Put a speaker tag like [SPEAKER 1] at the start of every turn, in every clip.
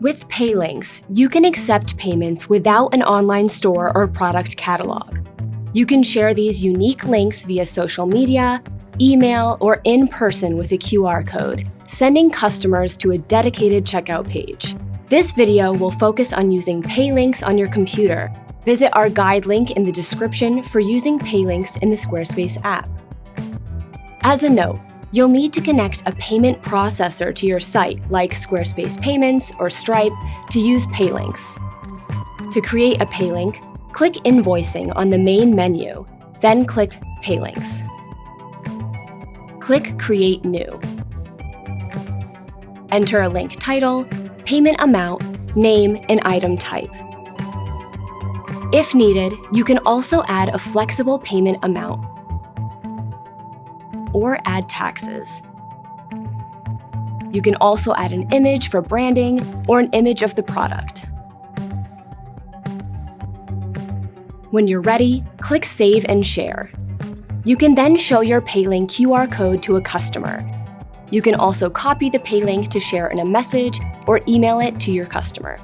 [SPEAKER 1] With Paylinks, you can accept payments without an online store or product catalog. You can share these unique links via social media, email, or in person with a QR code, sending customers to a dedicated checkout page. This video will focus on using Paylinks on your computer. Visit our guide link in the description for using Paylinks in the Squarespace app. As a note, you'll need to connect a payment processor to your site, like Squarespace Payments or Stripe, to use Paylinks. To create a Paylink, click Invoicing on the main menu, then click Paylinks. Click Create New. Enter a link title, payment amount, name, and item type. If needed, you can also add a flexible payment amount or add taxes. You can also add an image for branding or an image of the product. When you're ready, click Save and Share. You can then show your Paylink QR code to a customer. You can also copy the Paylink to share in a message or email it to your customer.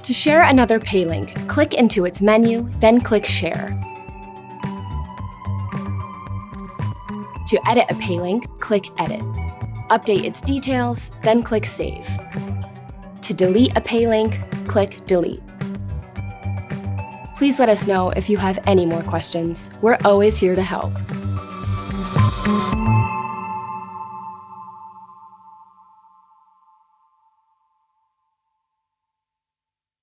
[SPEAKER 1] To share another Paylink, click into its menu, then click Share. To edit a Paylink, click Edit. Update its details, then click Save. To delete a Paylink, click Delete. Please let us know if you have any more questions. We're always here to help.